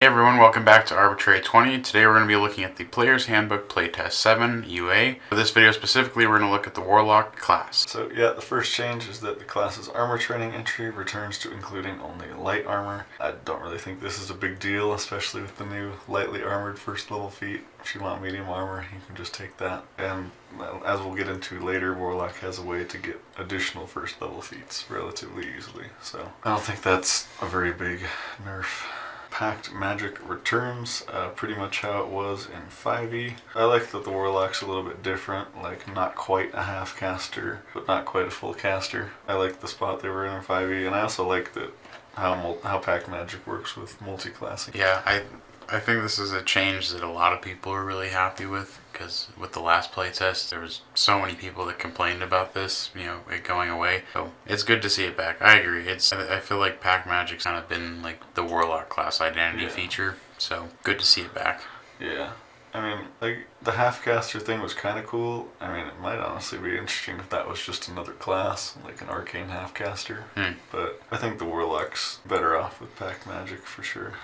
Hey everyone, welcome back to Arbitrary 20. Today we're going to be looking at the Player's Handbook Playtest 7 UA. For this video specifically, we're going to look at the Warlock class. So yeah, the first change is that the class's armor training entry returns to including only light armor. I don't really think this is a big deal, especially with the new lightly armored first level feat. If you want medium armor, you can just take that. And as we'll get into later, Warlock has a way to get additional first level feats relatively easily. So I don't think that's a very big nerf. Pact magic returns pretty much how it was in 5e. I like that the Warlock's a little bit different, like not quite a half caster, but not quite a full caster. I like the spot they were in 5e, and I also like that how Pact magic works with multi-classing. Yeah, I think this is a change that a lot of people are really happy with, because with the last playtest, there was so many people that complained about this, it going away. So it's good to see it back. I agree. I feel like Pact Magic's kind of been like the Warlock class identity feature, so good to see it back. Yeah. I mean, like, the half-caster thing was kind of cool. I mean, it might honestly be interesting if that was just another class, like an arcane half-caster. But I think the Warlock's better off with Pact Magic for sure.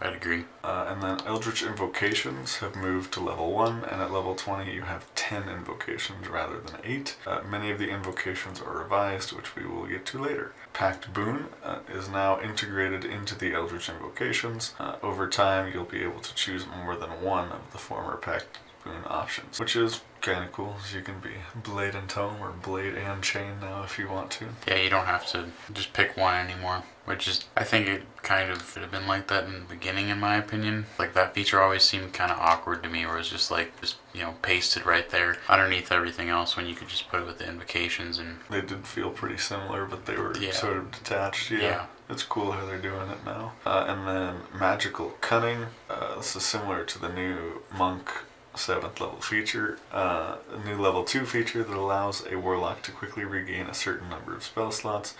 I'd agree. And then Eldritch Invocations have moved to level 1, and at level 20 you have 10 invocations rather than 8. Many of the invocations are revised, which we will get to later. Pact Boon is now integrated into the Eldritch Invocations. Over time you'll be able to choose more than one of the former Pact Boon options, which is kind of cool. So you can be Blade and Tome or Blade and Chain now if you want to. Yeah, you don't have to just pick one anymore, which is, I think it kind of should have been like that in the beginning, in my opinion. Like, that feature always seemed kind of awkward to me, where it's just like, pasted right there underneath everything else when you could just put it with the invocations. And they did feel pretty similar, but they were sort of detached. Yeah. It's cool how they're doing it now. And then Magical Cunning. This is similar to the new Monk 7th level feature, a new level 2 feature that allows a Warlock to quickly regain a certain number of spell slots.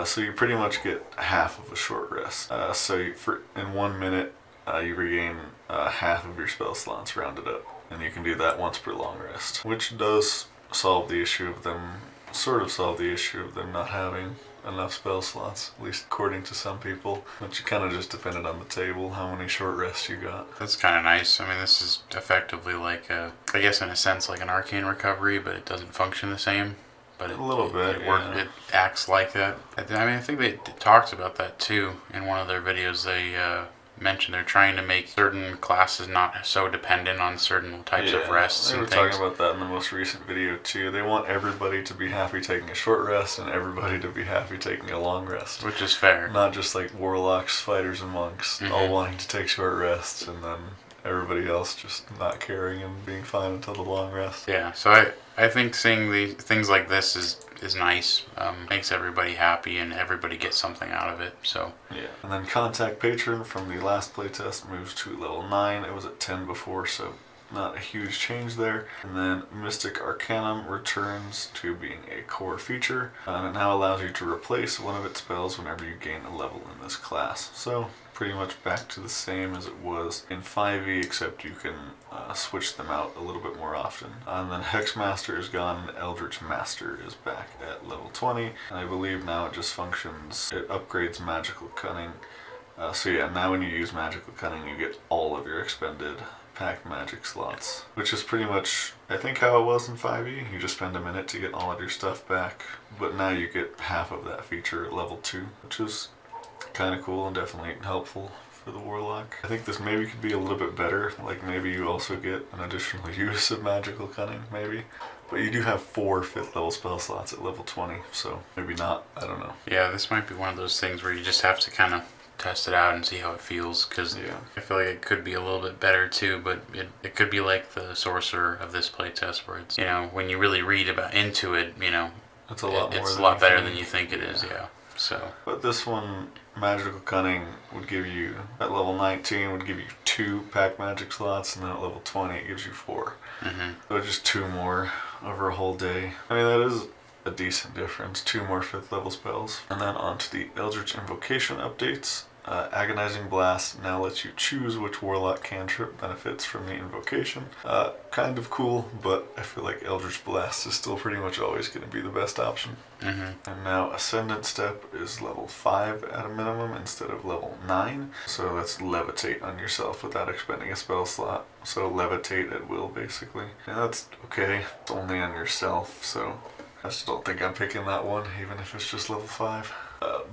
So you pretty much get half of a short rest. In 1 minute, you regain half of your spell slots rounded up. And you can do that once per long rest, which does solve the issue of them not having enough spell slots, at least according to some people, which kind of just depended on the table, how many short rests you got. That's kind of nice. I mean, this is effectively like I guess in a sense like an arcane recovery, but it doesn't function the same. But it acts like that. I think they talked about that too in one of their videos. They mentioned they're trying to make certain classes not so dependent on certain types of rests. They were talking about that in the most recent video too. They want everybody to be happy taking a short rest and everybody to be happy taking a long rest. Which is fair. Not just like warlocks, fighters, and monks all wanting to take short rests and then everybody else just not caring and being fine until the long rest. Yeah, so I think seeing the things like this is nice. Makes everybody happy and everybody gets something out of it. So yeah. And then Contact Patron from the last playtest moves to level 9. It was at 10 before, so not a huge change there. And then Mystic Arcanum returns to being a core feature, and it now allows you to replace one of its spells whenever you gain a level in this class. So pretty much back to the same as it was in 5e, except you can switch them out a little bit more often. And then Hexmaster is gone, and Eldritch Master is back at level 20. And I believe now it just functions, it upgrades Magical Cunning. Now when you use Magical Cunning, you get all of your expended Pact Magic slots, which is pretty much, I think, how it was in 5e. You just spend a minute to get all of your stuff back, but now you get half of that feature at level 2, which is kind of cool and definitely helpful for the Warlock. I think this maybe could be a little bit better, like maybe you also get an additional use of Magical Cunning, maybe. But you do have 4 5th level spell slots at level 20, so maybe not, I don't know. Yeah, this might be one of those things where you just have to kind of test it out and see how it feels, because I feel like it could be a little bit better too, but it could be like the Sorcerer of this playtest, where it's, when you really read into it, it's a lot better than you think it is, So, but this one, Magical Cunning would give you, at level 19, would give you 2 Pact Magic slots, and then at level 20 it gives you 4. So just 2 more over a whole day. I mean, that is a decent difference, 2 more 5th level spells. And then on to the Eldritch Invocation updates. Agonizing Blast now lets you choose which Warlock cantrip benefits from the invocation. Kind of cool, but I feel like Eldritch Blast is still pretty much always going to be the best option. And now Ascendant Step is level 5 at a minimum instead of level 9. So that's Levitate on yourself without expending a spell slot. So Levitate at will, basically. And that's okay. It's only on yourself, so I just don't think I'm picking that one, even if it's just level 5.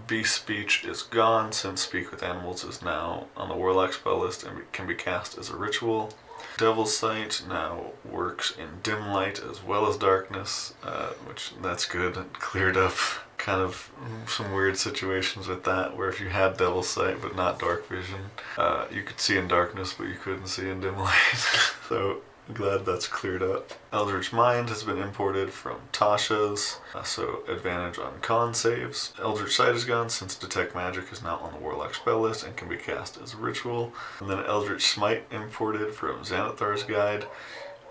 Beast Speech is gone since Speak with Animals is now on the Warlock spell list and can be cast as a ritual. Devil's Sight now works in dim light as well as darkness, which that's good. It cleared up kind of some weird situations with that, where if you had Devil's Sight but not dark vision, you could see in darkness but you couldn't see in dim light. So glad that's cleared up. Eldritch Mind has been imported from Tasha's, so advantage on con saves. Eldritch Sight is gone since Detect Magic is now on the Warlock spell list and can be cast as a ritual. And then Eldritch Smite imported from Xanathar's Guide.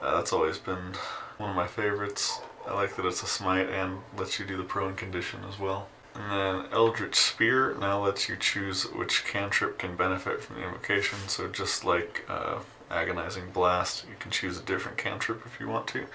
That's always been one of my favorites. I like that it's a smite and lets you do the prone condition as well. And then Eldritch Spear now lets you choose which cantrip can benefit from the invocation, so just like Agonizing Blast, you can choose a different cantrip if you want to.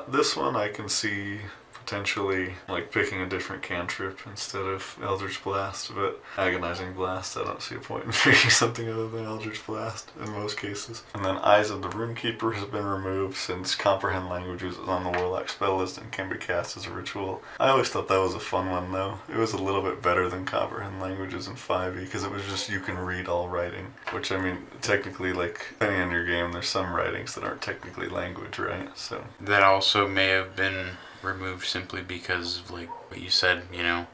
This one I can see potentially like picking a different cantrip instead of Eldritch Blast, but Agonizing Blast, I don't see a point in picking something other than Eldritch Blast in most cases. And then Eyes of the Runekeeper has been removed since Comprehend Languages is on the Warlock spell list and can be cast as a ritual. I always thought that was a fun one though. It was a little bit better than Comprehend Languages in 5e because it was just you can read all writing, which I mean technically, like depending on your game, there's some writings that aren't technically language, right? So that also may have been removed simply because of like what you said, you know,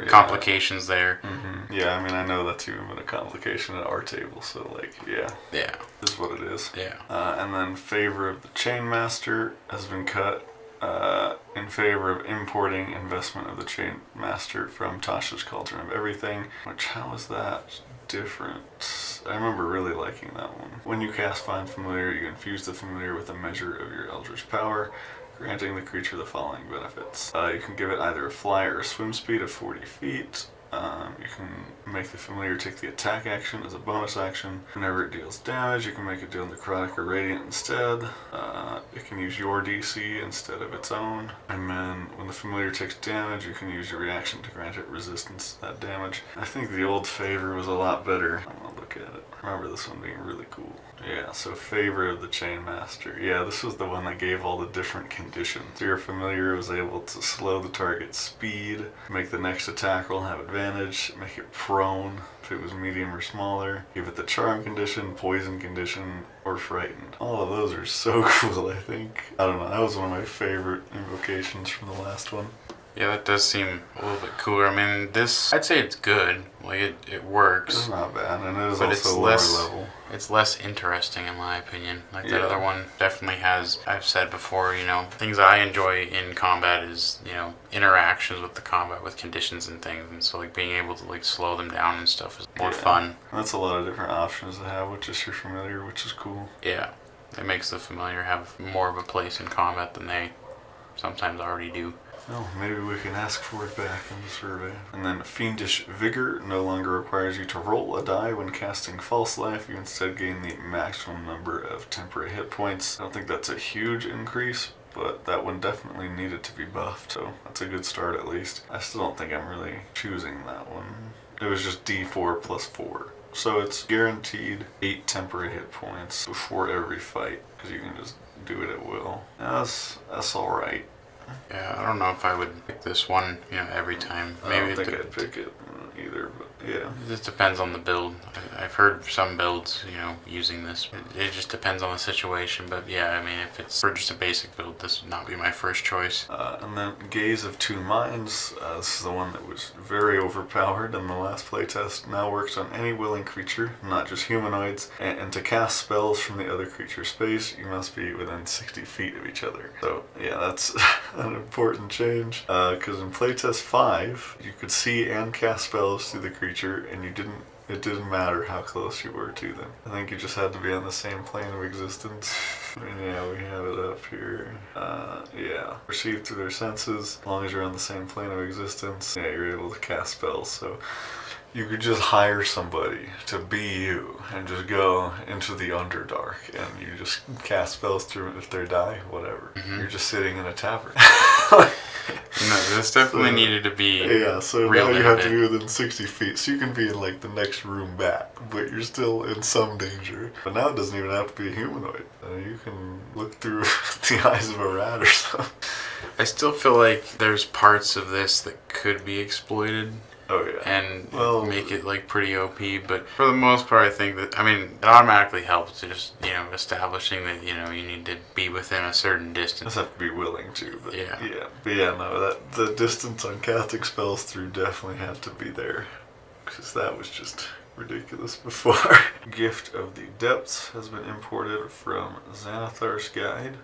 complications there. Yeah, I mean, I know that's even been a complication at our table, so like, yeah, is what it is. And then Favor of the Chainmaster has been cut in favor of importing Investment of the Chainmaster from Tasha's Cauldron of Everything, which, how is that different? I remember really liking that one. When you cast Find Familiar, you infuse the familiar with a measure of your Eldritch power, granting the creature the following benefits. You can give it either a fly or a swim speed of 40 feet. You can make the familiar take the attack action as a bonus action. Whenever it deals damage, you can make it deal necrotic or radiant instead. It can use your DC instead of its own. And then when the familiar takes damage, you can use your reaction to grant it resistance to that damage. I think the old Favor was a lot better. I'm gonna look at it. I remember this one being really cool. Yeah, so Favor of the Chainmaster. Yeah, this was the one that gave all the different conditions. Your familiar was able to slow the target's speed, make the next attack roll have advantage, make it prone if it was medium or smaller, give it the charm condition, poison condition, or frightened. All of those are so cool, I think. I don't know, that was one of my favorite invocations from the last one. Yeah, that does seem a little bit cooler. I mean, this, I'd say it's good. Like, it works. It's not bad, and it is but also it's lower less, level. It's less interesting, in my opinion. Like, that other one definitely has, I've said before, you know, things that I enjoy in combat is, you know, interactions with the combat, with conditions and things. And so, like, being able to, like, slow them down and stuff is more fun. And that's a lot of different options to have with just your familiar, which is cool. Yeah. It makes the familiar have more of a place in combat than they sometimes already do. Well, maybe we can ask for it back in the survey. And then Fiendish Vigor no longer requires you to roll a die when casting False Life. You instead gain the maximum number of temporary hit points. I don't think that's a huge increase, but that one definitely needed to be buffed, so that's a good start at least. I still don't think I'm really choosing that one. It was just D4 plus 4. So it's guaranteed 8 temporary hit points before every fight, because you can just do it at will. That's alright. Yeah, I don't know if I would pick this one, you know, every time. Maybe I don't think I'd pick it either, but yeah. It just depends on the build. I've heard some builds, you know, using this. It just depends on the situation, but yeah, I mean, if it's for just a basic build, this would not be my first choice. And then Gaze of Two Minds, this is the one that was very overpowered in the last playtest, now works on any willing creature, not just humanoids, and to cast spells from the other creature's space, you must be within 60 feet of each other. So yeah, that's an important change, because in playtest 5, you could see and cast spells through the creature, and it didn't matter how close you were to them. I think you just had to be on the same plane of existence. And yeah, we have it up here. Yeah. Perceived through their senses. As long as you're on the same plane of existence, yeah, you're able to cast spells. So you could just hire somebody to be you and just go into the Underdark and you just cast spells through it. If they die, whatever. You're just sitting in a tavern. No, this definitely needed to be. Yeah, so now you have to be within 60 feet, so you can be in like the next room back, but you're still in some danger. But now it doesn't even have to be a humanoid. You can look through the eyes of a rat or something. I still feel like there's parts of this that could be exploited. Oh yeah. And make it like pretty OP, but for the most part, I think that it automatically helps to just establishing that you need to be within a certain distance. Just have to be willing to. But yeah. But no, that the distance on casting spells through definitely had to be there, because that was just ridiculous before. Gift of the Depths has been imported from Xanathar's Guide.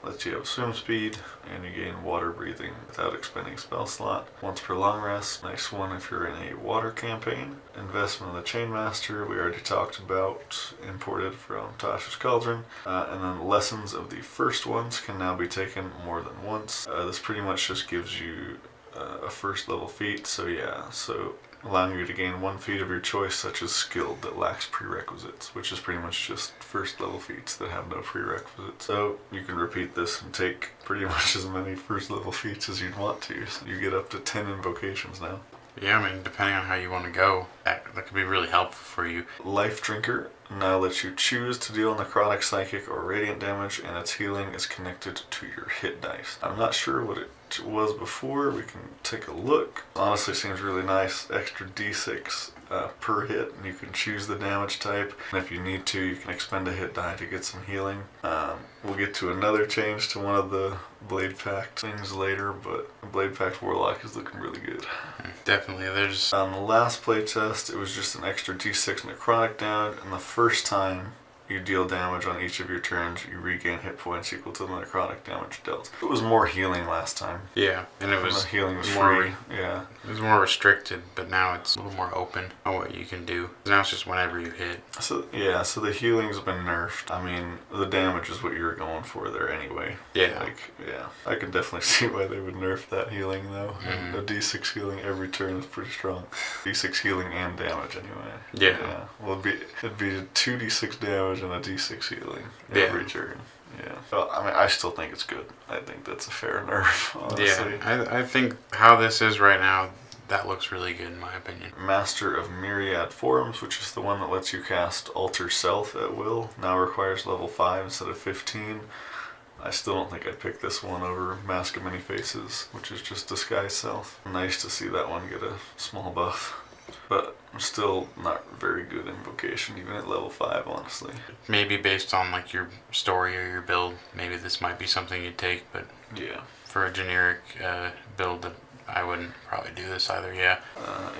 Lets you have swim speed, and you gain water breathing without expending spell slot. Once per long rest. Nice one if you're in a water campaign. Investment of the Chainmaster, we already talked about, imported from Tasha's Cauldron. And then lessons of the first ones can now be taken more than once. This pretty much just gives you a first level feat, so allowing you to gain 1 feat of your choice, such as skilled, that lacks prerequisites, which is pretty much just first level feats that have no prerequisites. So you can repeat this and take pretty much as many first level feats as you'd want to. So you get up to 10 invocations now. Yeah, depending on how you want to go, that could be really helpful for you. Life Drinker now lets you choose to deal necrotic, psychic, or radiant damage, and its healing is connected to your hit dice. I'm not sure what it was before. We can take a look. Honestly, seems really nice. Extra d6 per hit, and you can choose the damage type. And if you need to, you can expend a hit die to get some healing. We'll get to another change to one of the Blade Pact things later, but Blade Pact Warlock is looking really good. Definitely. There's on the last playtest, it was just an extra d6 necrotic damage, and the first time you deal damage on each of your turns, you regain hit points equal to the necrotic damage dealt. It was more healing last time. Yeah, and the healing was free. Yeah. It was more restricted, but now it's a little more open on what you can do. Now it's just whenever you hit. So the healing's been nerfed. The damage is what you were going for there anyway. Yeah. I can definitely see why they would nerf that healing though. Mm-hmm. A d6 healing every turn is pretty strong. D6 healing and damage anyway. Yeah. Well, it'd be 2d6 damage and a d6 healing every turn. Yeah. Well, I still think it's good. I think that's a fair nerf, honestly. Yeah, I think how this is right now, that looks really good in my opinion. Master of Myriad Forms, which is the one that lets you cast Alter Self at will, now requires level 5 instead of 15. I still don't think I'd pick this one over Mask of Many Faces, which is just Disguise Self. Nice to see that one get a small buff. But still not very good invocation, even at level 5, honestly. Maybe based on your story or your build, maybe this might be something you'd take, but yeah, for a generic build, I wouldn't probably do this either, yeah.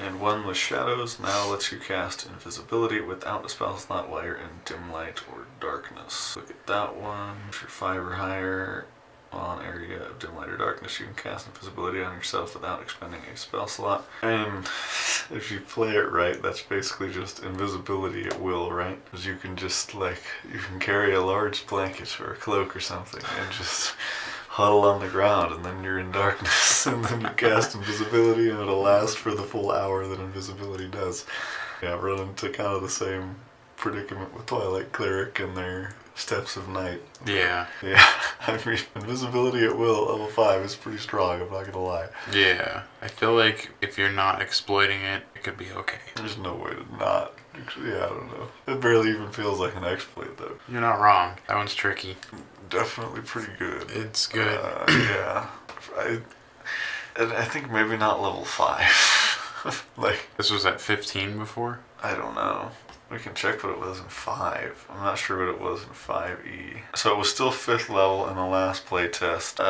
And one with Shadows now lets you cast Invisibility without a spell slot while you're in dim light or darkness. Look at that one. If you're 5 or higher, on area of dim light or darkness, you can cast invisibility on yourself without expending a spell slot. And if you play it right, that's basically just invisibility at will, right? Because you can just you can carry a large blanket or a cloak or something and just huddle on the ground, and then you're in darkness, and then you cast invisibility, and it'll last for the full hour that invisibility does. Yeah, run into kind of the same predicament with Twilight Cleric and their Steps of Night. Yeah. Yeah, invisibility at will, level 5 is pretty strong, I'm not gonna lie. Yeah, I feel like if you're not exploiting it, it could be okay. There's no way to not. Yeah, I don't know. It barely even feels like an exploit, though. You're not wrong. That one's tricky. Definitely pretty good. It's good. Yeah. I think maybe not level 5. This was at 15 before? I don't know. We can check what it was in 5. I'm not sure what it was in 5e. So it was still 5th level in the last playtest.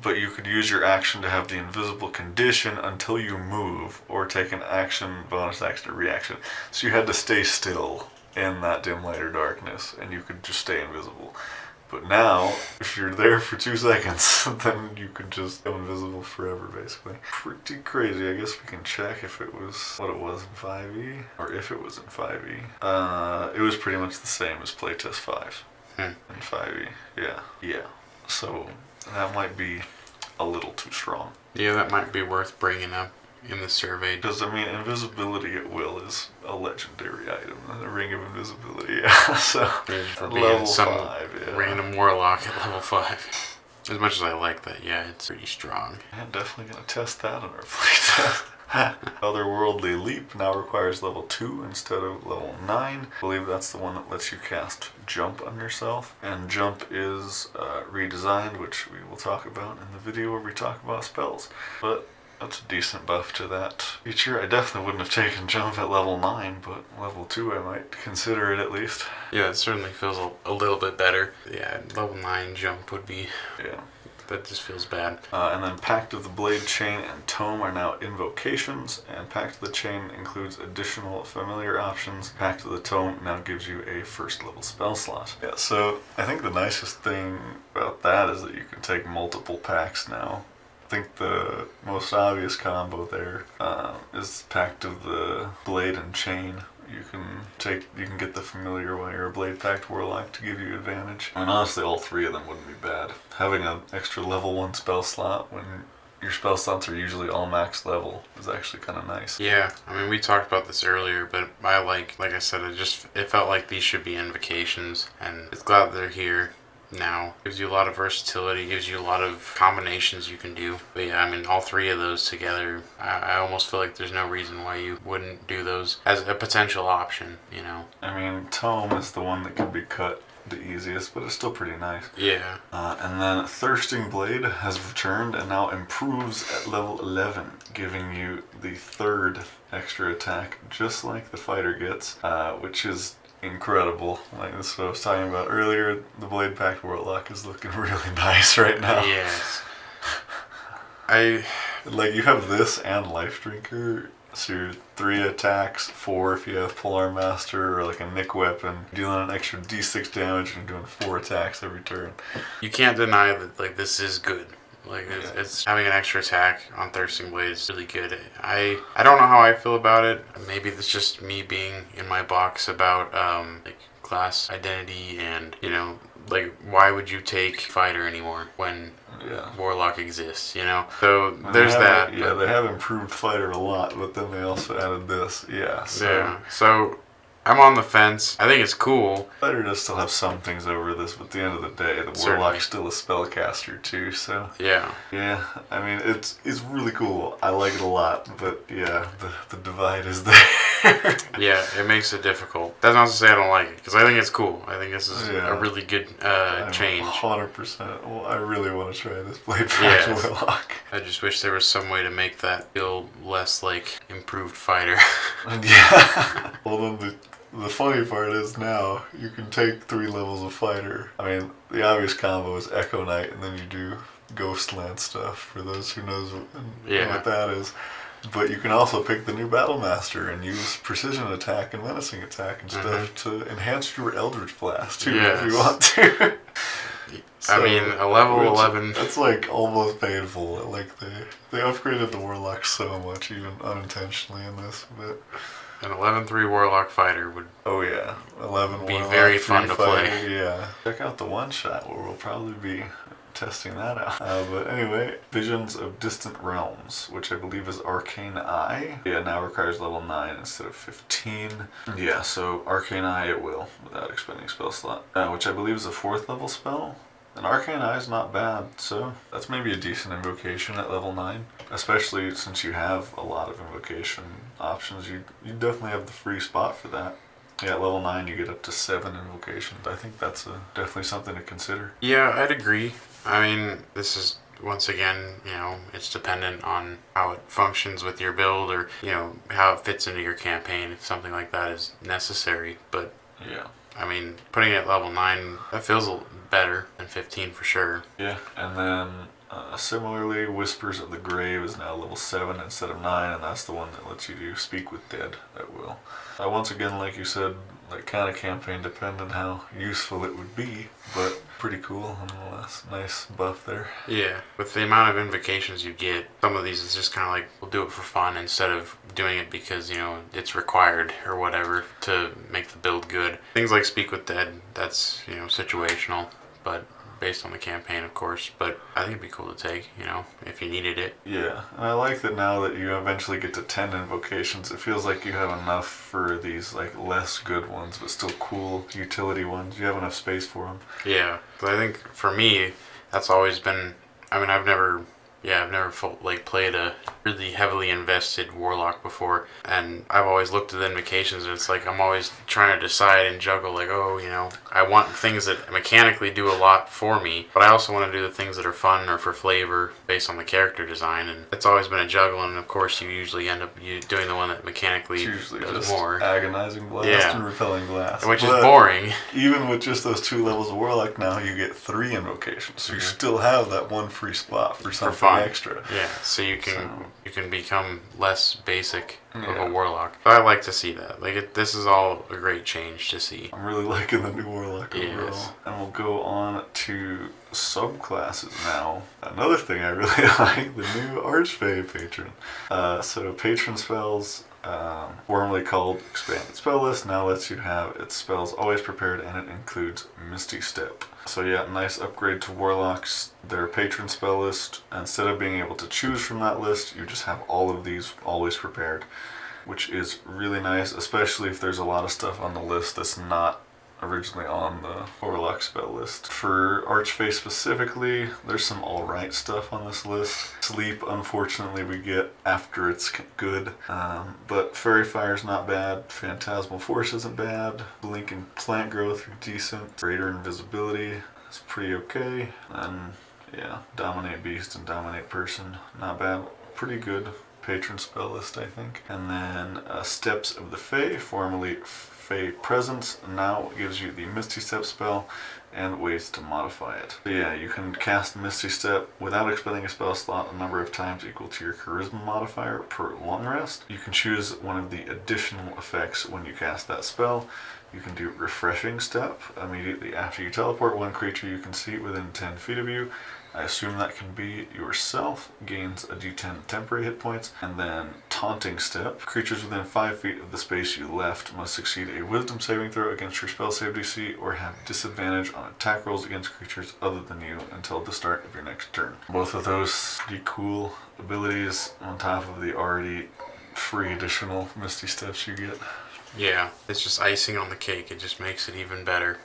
But you could use your action to have the invisible condition until you move, or take an action, bonus action, or reaction. So you had to stay still in that dim light or darkness, and you could just stay invisible. But now, if you're there for 2 seconds, then you could just go invisible forever, basically. Pretty crazy. I guess we can check if it was what it was in 5e, or if it was in 5e. It was pretty much the same as Playtest 5 in 5e. Yeah. So that might be a little too strong. Yeah, that might be worth bringing up. in the survey. Because, I mean, invisibility at will is a legendary item. The Ring of Invisibility, yeah. So, For level some 5, yeah. random Warlock at level 5. As much as I like that, yeah, it's pretty strong. I'm definitely going to test that on our playtest. Otherworldly Leap now requires level 2 instead of level 9. I believe that's the one that lets you cast Jump on yourself. And Jump is redesigned, which we will talk about in the video where we talk about spells. But that's a decent buff to that feature. I definitely wouldn't have taken Jump at level 9, but level 2 I might consider it at least. Yeah, it certainly feels a little bit better. Yeah, level 9 Jump would be... Yeah. That just feels bad. And then Pact of the Blade, Chain, and Tome are now invocations, and Pact of the Chain includes additional familiar options. Pact of the Tome now gives you a first level spell slot. Yeah, so I think the nicest thing about that is that you can take multiple packs now. I think the most obvious combo there is Pact of the Blade and Chain. You can get the familiar while you're a Blade Pact Warlock to give you advantage. And honestly, all three of them wouldn't be bad. Having an extra level 1 spell slot when your spell slots are usually all max level is actually kind of nice. Yeah, I mean, we talked about this earlier, but I like I said, it felt like these should be invocations, and it's glad they're here now. Gives you a lot of versatility, gives you a lot of combinations you can do. But yeah, I mean, all three of those together, I almost feel like there's no reason why you wouldn't do those as a potential option, you know? I mean, Tome is the one that can be cut the easiest, but it's still pretty nice. Yeah. And then Thirsting Blade has returned and now improves at level 11, giving you the 3rd extra attack, just like the fighter gets, which is incredible. Like this is what I was talking about earlier. The Blade Pact Warlock is looking really nice right now. Yes. Like you have this and Life Drinker, so you're 3 attacks, 4 if you have Polearm Master or like a Nick weapon, dealing an extra d6 damage and doing 4 attacks every turn. You can't deny that like this is good. Like it's having an extra attack on Thirsting Blade is really good. I don't know how I feel about it. Maybe it's just me being in my box about like class identity and, you know, like why would you take fighter anymore when Warlock exists, you know? So there's that. Yeah, they have improved fighter a lot, but then they also added this. Yeah. So I'm on the fence. I think it's cool. Fighter does still have some things over this, but at the end of the day, the Warlock's still a spellcaster too, so... Yeah. Yeah, I mean, it's really cool. I like it a lot, but yeah, the divide is there. Yeah, it makes it difficult. That's not to say I don't like it, because I think it's cool. I think this is a really good change. 100%. Well, I really want to try this Blade Pact Warlock. I just wish there was some way to make that feel less like improved fighter. Yeah. Well, then the funny part is now you can take 3 levels of fighter. I mean, the obvious combo is Echo Knight, and then you do Ghostland stuff for those who knows what that is. But you can also pick the new Battle Master and use Precision Attack and Menacing Attack and stuff to enhance your Eldritch Blast too if you want to. So, I mean, a level 11... That's like almost painful. Like they upgraded the Warlock so much, even unintentionally in this, but... An 11-3 Warlock fighter would 11 be Warlock, very fun to fighter, play. Yeah. Check out the one-shot where we'll probably be testing that out. But anyway, Visions of Distant Realms, which I believe is Arcane Eye. Yeah, now requires level 9 instead of 15. Yeah, so Arcane Eye it will, without expending spell slot. Which I believe is a 4th level spell. And Arcane Eye is not bad, so that's maybe a decent invocation at level 9. Especially since you have a lot of invocation options, you definitely have the free spot for that. Yeah, at level 9 you get up to 7 invocations. I think that's definitely something to consider. Yeah, I'd agree. I mean, this is, once again, you know, it's dependent on how it functions with your build or, you know, how it fits into your campaign if something like that is necessary. But, yeah. I mean, putting it at level 9, that feels better than 15 for sure. Yeah, and then similarly, Whispers of the Grave is now level 7 instead of 9, and that's the one that lets you do Speak with Dead at will. Once again, like you said, like kind of campaign dependent how useful it would be, but pretty cool nonetheless. Nice buff there. Yeah, with the amount of invocations you get, some of these is just kind of like, we'll do it for fun instead of doing it because, you know, it's required or whatever to make the build good. Things like Speak with Dead, that's, you know, situational, but based on the campaign, of course. But I think it'd be cool to take, you know, if you needed it. Yeah, and I like that now that you eventually get to 10 invocations, it feels like you have enough for these like less good ones, but still cool utility ones. You have enough space for them. Yeah, but I think for me, that's always been. I mean, I've never played a really heavily invested Warlock before, and I've always looked at the invocations, and it's like I'm always trying to decide and juggle, like, oh, you know, I want things that mechanically do a lot for me, but I also want to do the things that are fun or for flavor based on the character design, and it's always been a juggle, and of course you usually end up doing the one that mechanically does more. Agonizing blast and repelling blast. Which is boring. Even with just those 2 levels of Warlock now, you get 3 invocations, so you still have that one free spot for something extra. Yeah, so you can become less basic of a Warlock. But I like to see that. Like this is all a great change to see. I'm really liking the new Warlock overall. And we'll go on to subclasses now. Another thing I really like, the new Archfey patron. So patron spells, formerly called Expanded Spell List, now lets you have its spells always prepared, and it includes Misty Step. So yeah, nice upgrade to Warlocks, their patron spell list. Instead of being able to choose from that list, you just have all of these always prepared, which is really nice, especially if there's a lot of stuff on the list that's not originally on the Warlock spell list. For Archfey specifically, there's some alright stuff on this list. Sleep, unfortunately, we get after it's good, but Fairy Fire's not bad, Phantasmal Force isn't bad, Blinking Plant Growth are decent, Greater Invisibility is pretty okay, and yeah, Dominate Beast and Dominate Person, not bad, pretty good patron spell list, I think. And then Steps of the Fae, formerly Fae Presence, now gives you the Misty Step spell and ways to modify it. So yeah, you can cast Misty Step without expending a spell slot a number of times equal to your Charisma modifier per long rest. You can choose one of the additional effects when you cast that spell. You can do Refreshing Step immediately after you teleport one creature you can see within 10 feet of you. I assume that can be yourself, gains a d10 temporary hit points, and then Taunting Step. Creatures within 5 feet of the space you left must succeed a Wisdom saving throw against your spell save DC or have disadvantage on attack rolls against creatures other than you until the start of your next turn. Both of those pretty cool abilities on top of the already free additional Misty Steps you get. Yeah, it's just icing on the cake. It just makes it even better.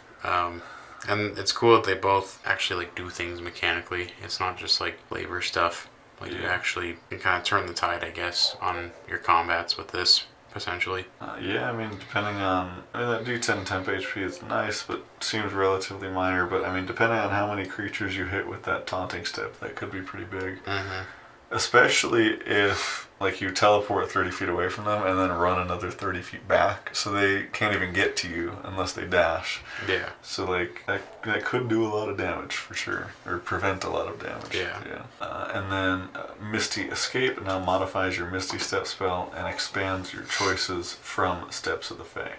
And it's cool that they both actually like do things mechanically. It's not just like flavor stuff. Like you actually can kind of turn the tide, I guess, on your combats with this potentially. Yeah, I mean, depending on, that D10 temp HP is nice, but seems relatively minor. But I mean, depending on how many creatures you hit with that Taunting Step, that could be pretty big. Mm-hmm. Especially if like you teleport 30 feet away from them and then run another 30 feet back, so they can't even get to you unless they dash. Yeah. So like that could do a lot of damage for sure, or prevent a lot of damage. Yeah. And then Misty Escape now modifies your Misty Step spell and expands your choices from Steps of the Fae.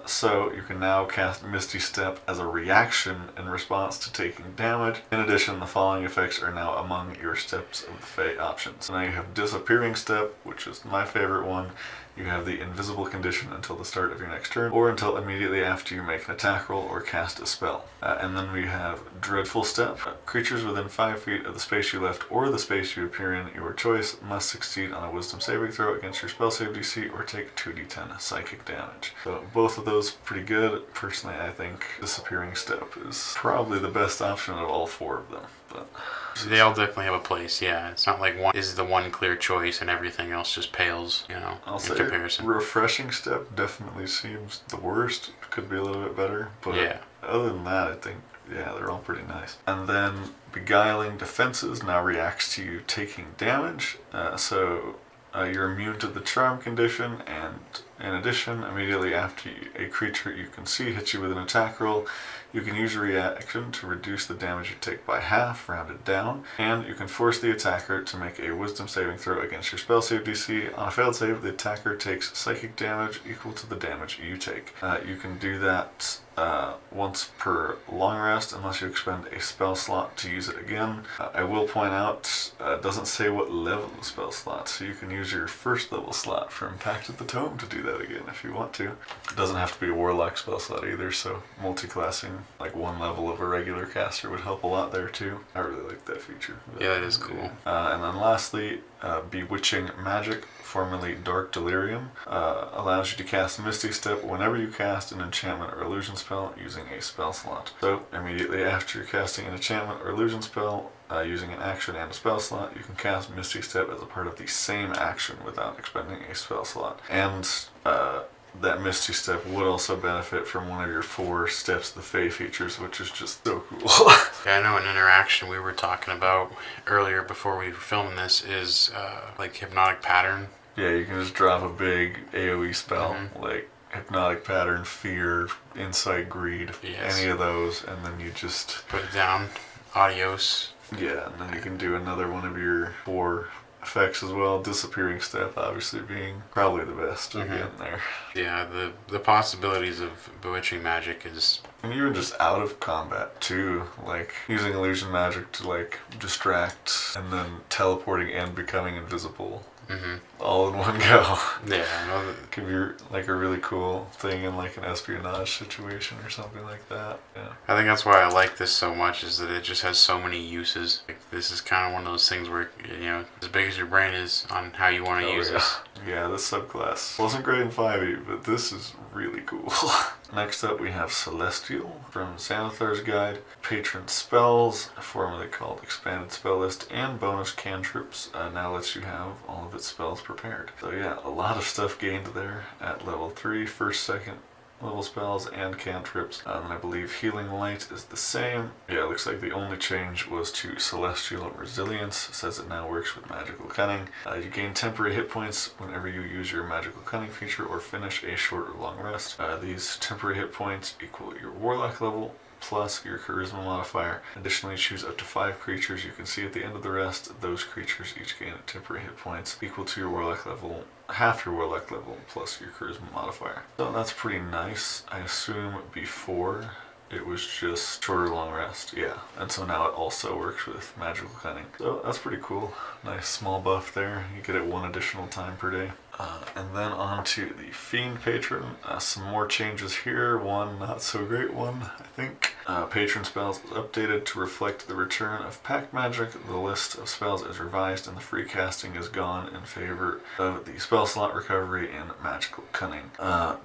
So you can now cast Misty Step as a reaction in response to taking damage. In addition, the following effects are now among your Steps of the Fae options. Now you have Disappearing Step, which is my favorite one. You have the invisible condition until the start of your next turn, or until immediately after you make an attack roll or cast a spell. And then we have Dreadful Step. Creatures within 5 feet of the space you left or the space you appear in, your choice, must succeed on a Wisdom saving throw against your spell save DC or take 2d10 psychic damage. So both of those pretty good. Personally, I think Disappearing Step is probably the best option of all 4 of them. But they all definitely have a place, yeah. It's not like one is the one clear choice and everything else just pales, in comparison. Refreshing Step definitely seems the worst. Could be a little bit better, but other than that, I think, they're all pretty nice. And then Beguiling Defenses now reacts to you taking damage. So you're immune to the charm condition, and in addition, immediately after a creature you can see hits you with an attack roll, you can use your reaction to reduce the damage you take by half, rounded down, and you can force the attacker to make a Wisdom saving throw against your spell save DC. On a failed save, the attacker takes psychic damage equal to the damage you take. You can do that once per long rest unless you expend a spell slot to use it again. I will point out, it doesn't say what level the spell slot, so you can use your first level slot from Pact of the Tome to do that again if you want to. It doesn't have to be a Warlock spell slot either, so multi-classing like one level of a regular caster would help a lot there too. I really like that feature. Yeah, that is cool. And then lastly, Bewitching Magic, formerly Dark Delirium, allows you to cast Misty Step whenever you cast an enchantment or illusion spell using a spell slot. So immediately after you're casting an enchantment or illusion spell using an action and a spell slot, you can cast Misty Step as a part of the same action without expending a spell slot. And that Misty Step would also benefit from one of your 4 Steps of the Fae features, which is just so cool. Yeah, I know an interaction we were talking about earlier before we were filming this is like Hypnotic Pattern. Yeah, you can just drop a big AoE spell, like Hypnotic Pattern, Fear, Insight, Greed, any of those, and then you just put it down. Adios. Yeah, and then you can do another one of your 4 effects as well. Disappearing Step obviously being probably the best again there. Yeah, the possibilities of Bewitching Magic is... And even just out of combat too, like using illusion magic to like distract and then teleporting and becoming invisible. All in one go. Yeah, I know that. Could be like a really cool thing in like an espionage situation or something like that. Yeah. I think that's why I like this so much, is that it just has so many uses. Like, this is kind of one of those things where, you know, as big as your brain is on how you want to use this. Yeah, this subclass wasn't great in 5e, but this is really cool. Next up we have Celestial from Xanathar's Guide. Patron Spells, formerly called Expanded Spell List, and bonus cantrips now lets you have all of its spells prepared. So yeah, a lot of stuff gained there at level 3, first, second level spells and cantrips. And I believe Healing Light is the same. Yeah, it looks like the only change was to Celestial Resilience. It says it now works with Magical Cunning. You gain temporary hit points whenever you use your Magical Cunning feature or finish a short or long rest. These temporary hit points equal your Warlock level plus your Charisma modifier. Additionally, choose up to 5 creatures you can see at the end of the rest. Those creatures each gain a temporary hit points equal to your Warlock level, half your Warlock level, plus your Charisma modifier. So that's pretty nice. I assume before it was just shorter long rest, yeah. And so now it also works with Magical Cunning. So that's pretty cool. Nice small buff there. You get it 1 additional time per day. And then on to the Fiend Patron. Some more changes here. One not so great one, I think. Patron spells is updated to reflect the return of Pact Magic. The list of spells is revised and the free casting is gone in favor of the spell slot recovery and Magical Cunning.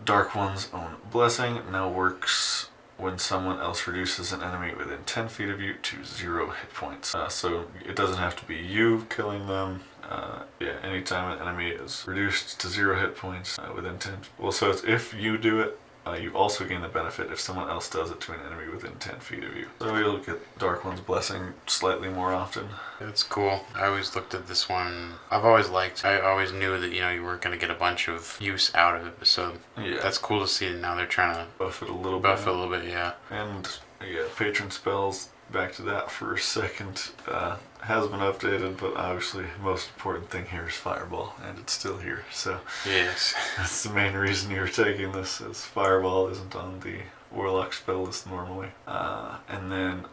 Dark One's Own Blessing now works when someone else reduces an enemy within 10 feet of you to 0 hit points. So it doesn't have to be you killing them. Yeah, anytime an enemy is reduced to 0 hit points within 10... Well, so it's if you do it, you also gain the benefit if someone else does it to an enemy within 10 feet of you. So you'll get Dark One's Blessing slightly more often. That's cool. I always looked at this one. I always knew that, you know, you weren't going to get a bunch of use out of it. So yeah, that's cool to see that now they're trying to buff it a little bit, yeah. And yeah, Patron Spells, back to that for a second, has been updated, but obviously the most important thing here is Fireball, and it's still here, so yes, that's the main reason you're taking this, is Fireball isn't on the Warlock spell list normally. And then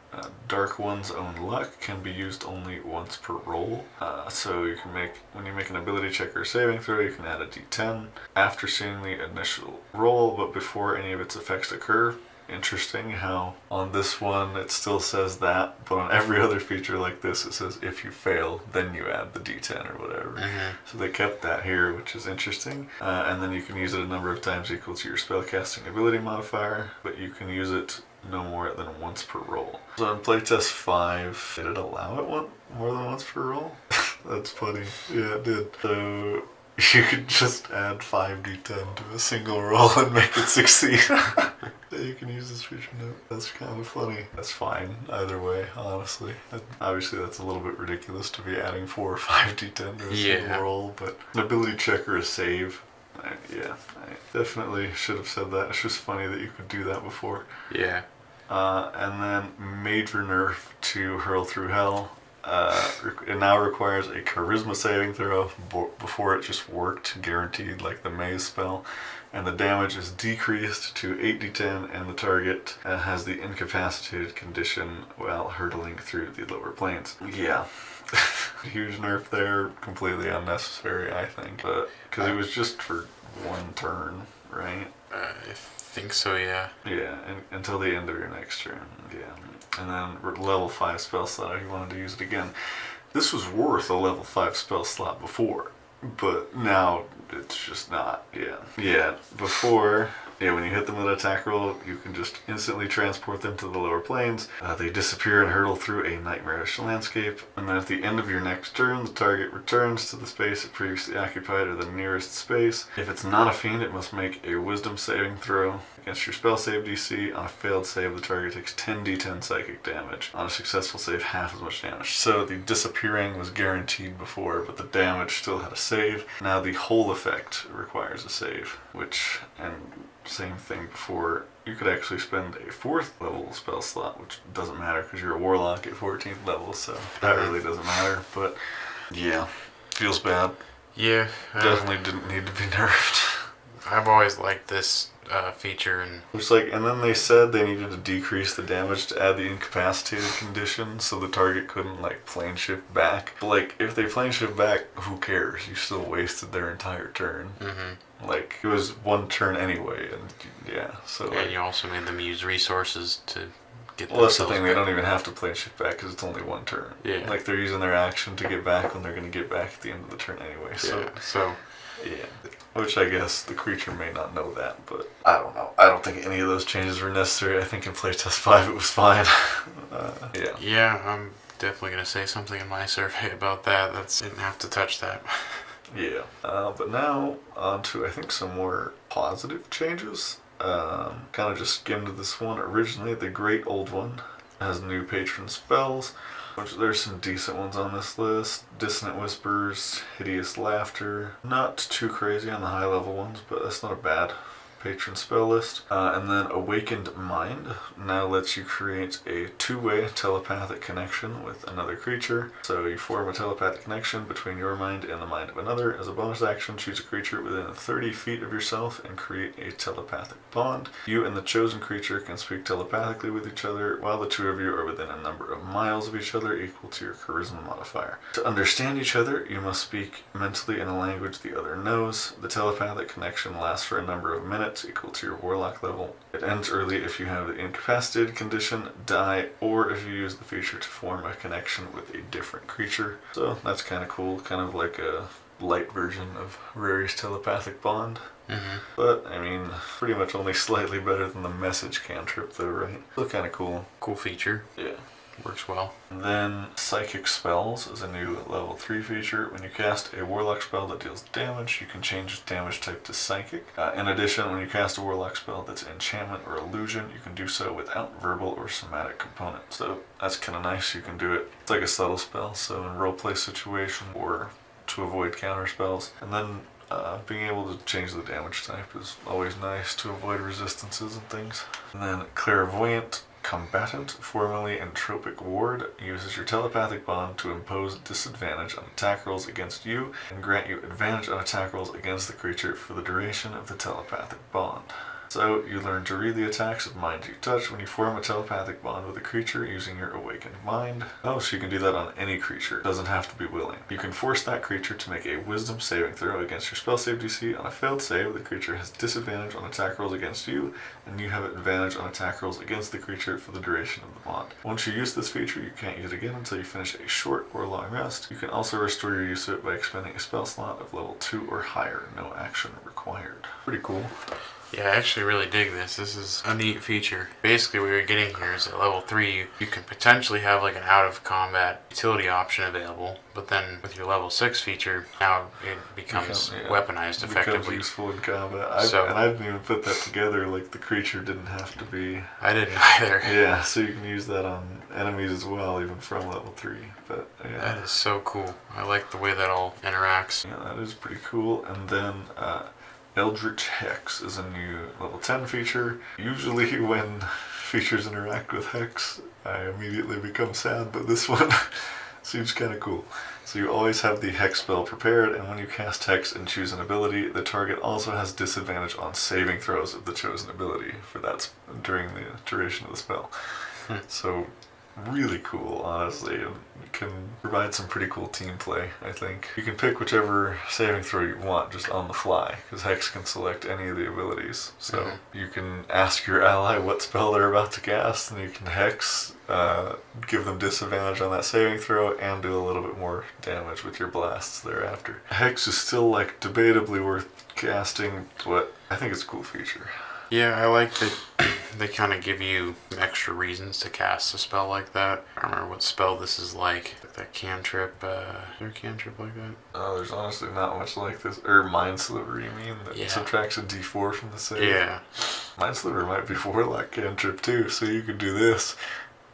Dark One's Own Luck can be used only once per roll, so you can when you make an ability check or saving throw, you can add a d10 after seeing the initial roll, but before any of its effects occur. Interesting how on this one it still says that, but on every other feature like this it says if you fail, then you add the d10 or whatever. So they kept that here, which is interesting. And then you can use it a number of times equal to your spellcasting ability modifier, but you can use it no more than once per roll. So in Playtest 5, did it allow it more than once per roll? That's funny. Yeah, it did. So you could just add 5d10 to a single roll and make it succeed. You can use this feature note. That's kind of funny. That's fine either way, honestly. Obviously that's a little bit ridiculous to be adding 4 or 5d10 to a single roll, but an ability check or a save, I definitely should have said that. It's just funny that you could do that before. Yeah. And then major nerf to Hurl Through Hell. It now requires a charisma saving throw. Before it just worked, guaranteed, like the maze spell. And the damage is decreased to 8d10, and the target has the incapacitated condition while hurtling through the lower planes. Yeah. Huge nerf there, completely unnecessary, I think. But because it was just for one turn, right? I think so, yeah. Yeah, until the end of your next turn. Yeah. And then level 5 spell slot if you wanted to use it again. This was worth a level 5 spell slot before, but now it's just not. Yeah, before, when you hit them with an attack roll, you can just instantly transport them to the lower planes. They disappear and hurtle through a nightmarish landscape. And then at the end of your next turn, the target returns to the space it previously occupied or the nearest space. If it's not a fiend, it must make a wisdom saving throw against your spell save DC. On a failed save, the target takes 10d10 psychic damage. On a successful save, half as much damage. So the disappearing was guaranteed before, but the damage still had a save. Now the whole effect requires a save, which, and same thing before, you could actually spend a 4th level spell slot, which doesn't matter because you're a warlock at 14th level, so that really doesn't matter. But yeah, feels bad. Yeah. Definitely didn't need to be nerfed. I've always liked this feature, and it's like, and then they said they needed to decrease the damage to add the incapacitated condition so the target couldn't like plane shift back. But like, if they plane shift back, who cares? You still wasted their entire turn. Mm-hmm. Like, it was one turn anyway, and yeah, so. And you also made them use resources to get. Well, that's the thing. They don't even have to plane shift back because it's only one turn. Yeah. Like, they're using their action to get back when they're going to get back at the end of the turn anyway. So. Yeah, which I guess the creature may not know that, but I don't know. I don't think any of those changes were necessary. I think in Playtest 5 it was fine. Yeah. Yeah, I'm definitely going to say something in my survey about that. Didn't have to touch that. Yeah. But now on to, I think, some more positive changes. Kind of just skimmed this one. Originally, the Great Old One has new patron spells. Which there's some decent ones on this list. Dissonant Whispers, Hideous Laughter. Not too crazy on the high level ones, but that's not a bad patron spell list. And then Awakened Mind now lets you create a two-way telepathic connection with another creature. So you form a telepathic connection between your mind and the mind of another. As a bonus action, choose a creature within 30 feet of yourself and create a telepathic bond. You and the chosen creature can speak telepathically with each other while the two of you are within a number of miles of each other equal to your charisma modifier. To understand each other, you must speak mentally in a language the other knows. The telepathic connection lasts for a number of minutes equal to your warlock level. It ends early if you have the incapacitated condition, die, or if you use the feature to form a connection with a different creature. So that's kind of cool, kind of like a light version of Rary's telepathic bond. Mm-hmm. But, I mean, pretty much only slightly better than the message cantrip though, right? So kind of cool. Cool feature. Yeah. Works well. And then Psychic Spells is a new level 3 feature. When you cast a Warlock spell that deals damage, you can change its damage type to Psychic. In addition, when you cast a Warlock spell that's enchantment or illusion, you can do so without verbal or somatic component. So that's kind of nice. You can do it. It's like a subtle spell, so in roleplay situation or to avoid counter spells. And then being able to change the damage type is always nice to avoid resistances and things. And then Clairvoyant Combatant, formerly Entropic Ward, uses your telepathic bond to impose disadvantage on attack rolls against you and grant you advantage on attack rolls against the creature for the duration of the telepathic bond. So, you learn to read the attacks of minds you touch when you form a telepathic bond with a creature using your awakened mind. Oh, so you can do that on any creature. It doesn't have to be willing. You can force that creature to make a wisdom saving throw against your spell save DC. On a failed save, the creature has disadvantage on attack rolls against you, and you have advantage on attack rolls against the creature for the duration of the bond. Once you use this feature, you can't use it again until you finish a short or long rest. You can also restore your use of it by expending a spell slot of level 2 or higher. No action required. Pretty cool. Yeah, I actually really dig this. This is a neat feature. Basically, what you're getting here is at level 3, you can potentially have like an out-of-combat utility option available, but then with your level 6 feature, now it becomes weaponized effectively. It becomes useful in combat. And I didn't even put that together, like the creature didn't have to be... I didn't either. Yeah, so you can use that on enemies as well, even from level 3. But yeah. That is so cool. I like the way that all interacts. Yeah, that is pretty cool. And then... Eldritch Hex is a new level 10 feature. Usually when features interact with Hex, I immediately become sad, but this one Seems kind of cool. So you always have the Hex spell prepared, and when you cast Hex and choose an ability, the target also has disadvantage on saving throws of the chosen ability for that during the duration of the spell. So really cool, honestly, and can provide some pretty cool team play, I think. You can pick whichever saving throw you want just on the fly, because Hex can select any of the abilities. So you can ask your ally what spell they're about to cast, and you can Hex, give them disadvantage on that saving throw, and do a little bit more damage with your blasts thereafter. Hex is still, like, debatably worth casting, but I think it's a cool feature. Yeah, I like that they kind of give you extra reasons to cast a spell like that. I don't remember what spell this is like that cantrip. Is there a cantrip like that? Oh, there's honestly not much like this. Or Mind Sliver, you mean? That subtracts a d4 from the save? Yeah. Mind Sliver might be Warlock cantrip too, so you could do this.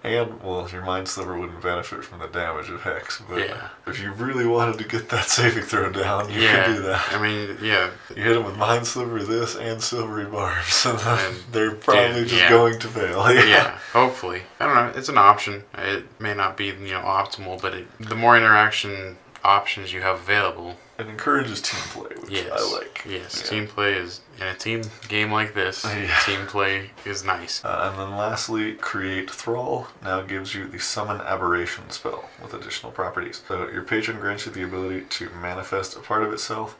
And, well, your Mind Sliver wouldn't benefit from the damage of Hex, but if you really wanted to get that saving throw down, you could do that. I mean, yeah. You hit them with Mind Sliver, this, and Silvery Barbs, and they're probably just going to fail. Yeah, hopefully. I don't know, it's an option. It may not be, optimal, but the more interaction options you have available... It encourages team play, which I like. Yes, team play is, in a team game like this, team play is nice. And then lastly, Create Thrall now gives you the Summon Aberration spell with additional properties. So your patron grants you the ability to manifest a part of itself.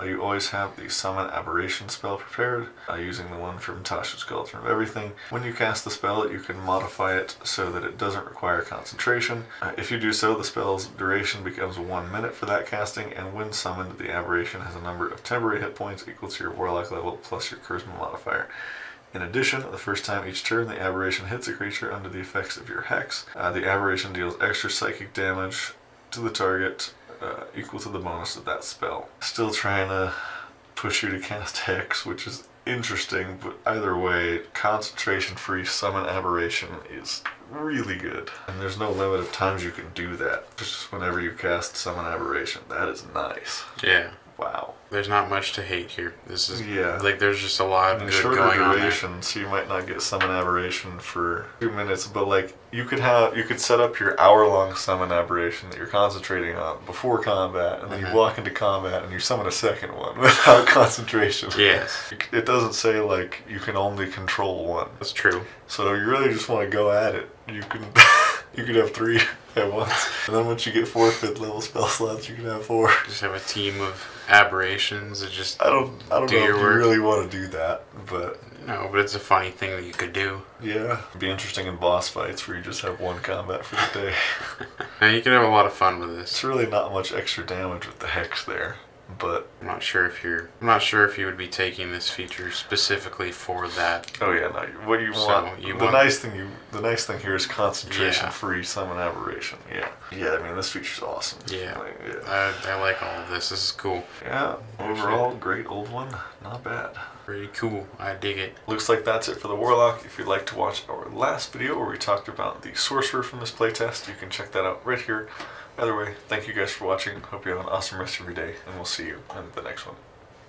You always have the Summon Aberration spell prepared, using the one from Tasha's Cauldron of Everything. When you cast the spell, you can modify it so that it doesn't require concentration. If you do so, the spell's duration becomes 1 minute for that casting, and when summoned, the Aberration has a number of temporary hit points equal to your Warlock level plus your Charisma modifier. In addition, the first time each turn the Aberration hits a creature under the effects of your Hex, the Aberration deals extra psychic damage to the target, equal to the bonus of that spell. Still trying to push you to cast Hex, which is interesting, but either way, concentration-free Summon Aberration is really good. And there's no limit of times you can do that. Just whenever you cast Summon Aberration. That is nice. Yeah. Wow. There's not much to hate here. This is like there's just a lot of good going on there. So you might not get Summon Aberration for 2 minutes, but like you could set up your hour-long Summon Aberration that you're concentrating on before combat, and then you walk into combat and you summon a second one without concentration. Yes. It doesn't say like you can only control one. That's true. So you really just want to go at it. You can you could have 3 at once, and then once you get 4 5th level spell slots, you can have 4. Just have a team of aberrations that just I don't know if you really want to do that, but no, but it's a funny thing that you could do. Yeah, it'd be interesting in boss fights where you just have 1 combat for the day. Now you can have a lot of fun with this. It's really not much extra damage with the Hex there, but I'm not sure if you would be taking this feature specifically for that. Oh yeah, no. What do you want? The nice thing here is concentration-free Summon Aberration. Yeah. I mean, this feature's awesome. Yeah. I like all of this. This is cool. Yeah. Overall, great old one. Not bad. Pretty cool. I dig it. Looks like that's it for the Warlock. If you'd like to watch our last video where we talked about the Sorcerer from this playtest, you can check that out right here. Either way, thank you guys for watching. Hope you have an awesome rest of your day, and we'll see you in the next one.